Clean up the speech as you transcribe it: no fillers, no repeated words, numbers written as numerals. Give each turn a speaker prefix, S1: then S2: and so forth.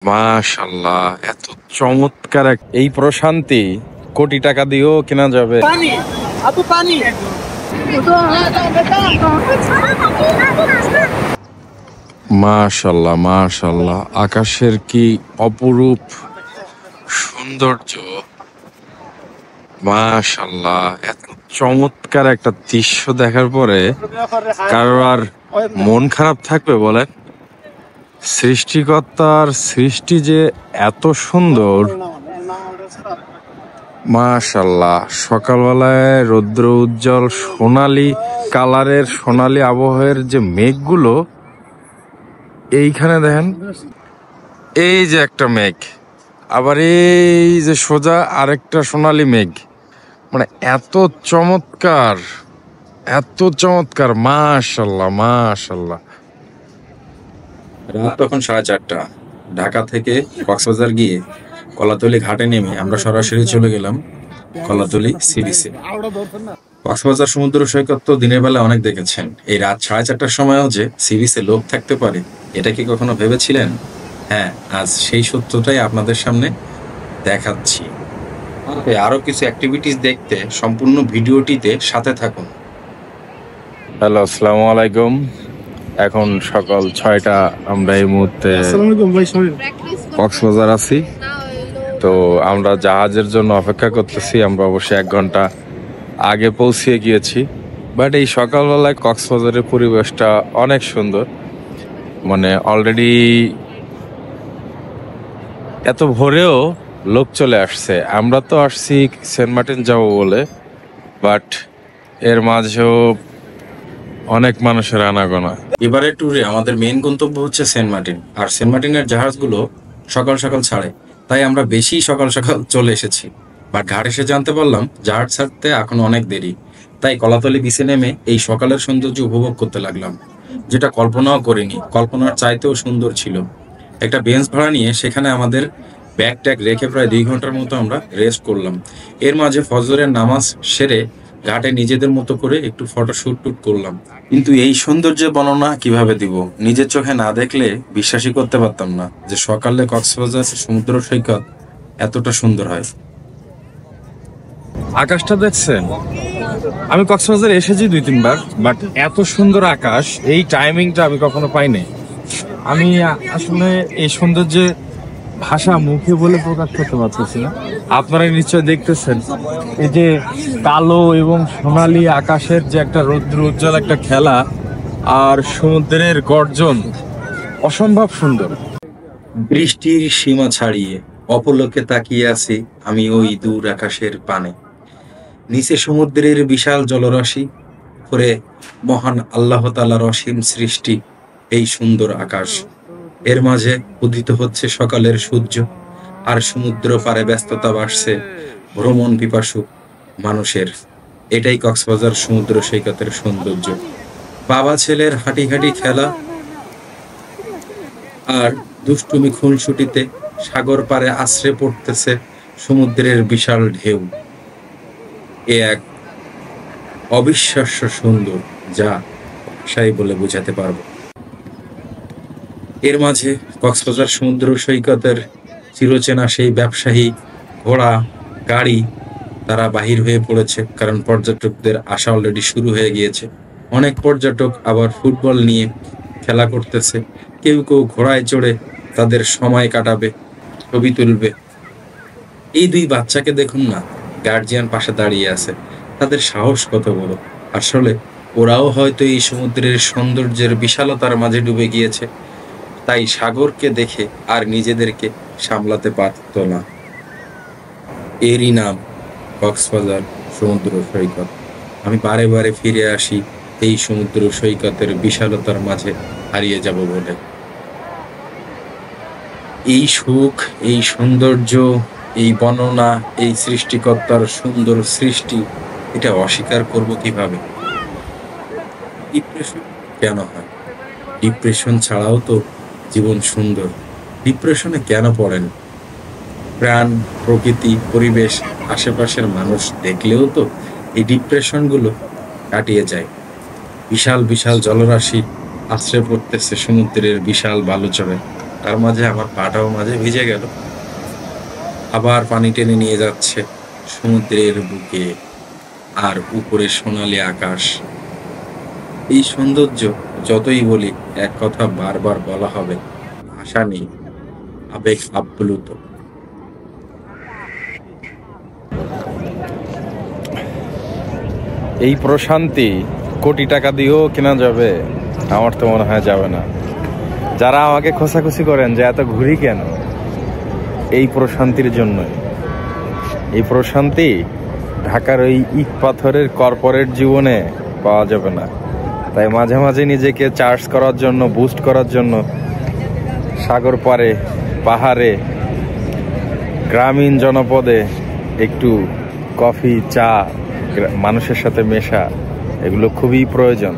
S1: মাশাআল্লাহ, এত চমৎকার এই প্রশান্তি কোটি টাকা দিয়েও কেনা যাবে।
S2: পানি আপু পানি
S1: মাশাআল্লাহ মাশাআল্লাহ, আকাশের কি অপরূপ সৌন্দর্য। মাশাআল্লাহ, এত চমৎকার একটা দৃশ্য দেখার পরে কারোর আর মন খারাপ থাকবে বলেন? সৃষ্টিকর্তার সৃষ্টি যে এত সুন্দর। মাশাআল্লাহ, সকালবেলায় রৌদ্র উজ্জ্বল সোনালী কালারের সোনালী আবহাওয়ার যে মেঘগুলো, এইখানে দেখেন, এই যে একটা মেঘ, আবার এই যে সোজা আরেকটা সোনালী মেঘ, মানে এত চমৎকার, এত চমৎকার। মাশাআল্লাহ মাশাআল্লাহ। রাত তখন 4:30। ঢাকা থেকে কক্সবাজার গিয়ে কলাতলি ঘাটে নেমে আমরা সরাসরি চলে গেলাম কলাতলি সি বিচে। কক্সবাজার সমুদ্র সৈকত তো দিনের বেলা অনেক দেখেছেন, এই রাত 4:30টার সময়ও যে সি বিচে লোক থাকতে পারে, এটা কি কখনো ভেবেছিলেন? হ্যাঁ, আজ সেই সত্যটাই আপনাদের সামনে দেখাচ্ছি। আরো কিছু অ্যাক্টিভিটিস দেখতে সম্পূর্ণ ভিডিওটিতে সাথে থাকুন। হ্যালো, আসসালামু আলাইকুম। এখন সকাল 6টা। আমরা এই মুহূর্তে কক্সবাজার আছি। তো আমরা জাহাজের জন্য অপেক্ষা করতেছি। আমরা অবশ্যই 1 ঘন্টা আগে পৌঁছিয়ে গিয়েছি। বাট এই সকালবেলায় কক্সবাজারের পরিবেশটা অনেক সুন্দর। মানে অলরেডি এত ভোরেও লোক চলে আসছে। আমরা তো আসছি সেন্ট মার্টিন যাবো বলে, বাট এর মাঝেও অনেক মানুষের আনাগোনা। এবারে ট্যুরে আমাদের মেইন গন্তব্য হচ্ছে সেন্ট মার্টিন, আর সেন্ট মার্টিনের জাহাজগুলো সকাল সকাল ছাড়ে, তাই আমরা বেশি সকাল সকাল চলে এসেছি। বাট ঘাট এসে জানতে পারলাম জাহাজ ছাড়তে এখন অনেক দেরি, তাই কলাতলি বিচে নেমে এই সকালের সৌন্দর্য উপভোগ করতে লাগলাম, যেটা কল্পনাও করিনি। কল্পনার চাইতেও সুন্দর ছিল। একটা বেঞ্চ ভাড়া নিয়ে সেখানে আমাদের ব্যাগ ট্যাগ রেখে প্রায় 2 ঘন্টার মতো আমরা রেস্ট করলাম। এর মাঝে ফজরের নামাজ সেরে ঘাটে নিজেদের মতো করে একটু ফটোশুট টুট করলাম। কিন্তু এই সৌন্দর্যের বর্ণনা কিভাবে দিব, নিজের চোখে না দেখলে বিশ্বাসই করতে পারতাম না যে সকালে কক্সবাজার সমুদ্র সৈকত এতটা সুন্দর হয়। আকাশটা দেখছেন? আমি কক্সবাজার এসেছি 2-3 বার, বাট এত সুন্দর আকাশ এই টাইমিংটা আমি কখনো পাইনি। আমি আসলে এই সৌন্দর্যে ভাষা মুখে বলে প্রকাশ করতে পারতেছি না। আপনারা নিশ্চয় দেখতেছেন এই যে কালো এবং সোনালী আকাশের যে একটা রৌদ্র উজ্জ্বল একটা খেলা, আর সমুদ্রের গর্জন অসম্ভব সুন্দর। বৃষ্টির সীমা ছাড়িয়ে অপলকে তাকিয়ে আছি আমি ওই দূর আকাশের পানে। নিচে সমুদ্রের বিশাল জলরাশি, করে মহান আল্লাহ তাআলার অসীম সৃষ্টি এই সুন্দর আকাশ। এর মাঝে উদিত হচ্ছে সকালের সূর্য, আর সমুদ্র পারে ব্যস্ততা বাড়ছে ভ্রমণ পিপাসু মানুষের। এটাই কক্সবাজার সমুদ্র সৈকতের সৌন্দর্য। বাবা ছেলের হাঁটি খেলা আর দুষ্টুমি খুনসুটিতে সাগর পারে আছড়ে পড়তেছে সমুদ্রের বিশাল ঢেউ। এ এক অবিশ্বাস্য সুন্দর, যা ভাষায় বলে বোঝাতে পারবো। এর মাঝে কক্সবাজার সমুদ্র সৈকতের চিরচেনা সেই ব্যবসায়ী ঘোড়া গাড়ি তারা বাহির হয়ে পড়েছে, কারণ পর্যটকদের আসা অলরেডি শুরু হয়ে গিয়েছে। অনেক পর্যটক আবার ফুটবল নিয়ে খেলা করতেছে, কেউ কেউ ঘোড়ায় চড়ে তাদের সময় কাটাবে, ছবি তুলবে। এই 2 বাচ্চাকে দেখুন না, গার্জিয়ান পাশে দাঁড়িয়ে আছে, তাদের সাহস কত বড়। আসলে ওরাও হয়তো এই সমুদ্রের সৌন্দর্যের বিশালতার মাঝে ডুবে গিয়েছে, তাই সাগরকে দেখে আর নিজেদেরকে সামলাতে পারত না। এরই নাম কক্সবাজার সমুদ্র সৈকত। আমি বারে বারে ফিরে আসি এই সমুদ্র সৈকতের বিশালতার মাঝে হারিয়ে যাব বলে। এই সুখ, এই সৌন্দর্য, এই বর্ণনা, এই সৃষ্টিকর্তার সুন্দর সৃষ্টি, এটা অস্বীকার করব কিভাবে? ডিপ্রেশন কেন হয়? ডিপ্রেশন ছাড়াও তো জীবন সুন্দর। ডিপ্রেশনে কেন পড়েন? প্রাণ, প্রকৃতি, পরিবেশ, আশেপাশের মানুষ দেখলেও তো এই ডিপ্রেশনগুলো কাটিয়ে যায়। বিশাল বিশাল জলরাশি আশ্রয় পড়তেছে সমুদ্রের বিশাল বালুচরে, তার মাঝে আমার পাটাও মাঝে ভিজে গেল। আবার পানি টেনে নিয়ে যাচ্ছে সমুদ্রের বুকে, আর উপরে সোনালী আকাশ। এই সৌন্দর্য যতই বলি, এক কথা বারবার বলা হবে, ভাষা নেই, আবেগ আপ্লুত। এই প্রশান্তি কোটি টাকা দিয়েও কেনা যাবে? আমার তো মনে হয় যাবে না। যারা আমাকে খোঁচাখুচি করেন যে এত ঘুরি কেন, এই প্রশান্তির জন্যই। এই প্রশান্তি ঢাকার ওই ইট পাথরের কর্পোরেট জীবনে পাওয়া যাবে না। তাই মাঝে মাঝে নিজেকে চার্জ করার জন্য, বুস্ট করার জন্য সাগর পাড়ে, পাহাড়ে, গ্রামীণ জনপদে একটু কফি, চা, মানুষের সাথে মেশা, এগুলো খুবই প্রয়োজন।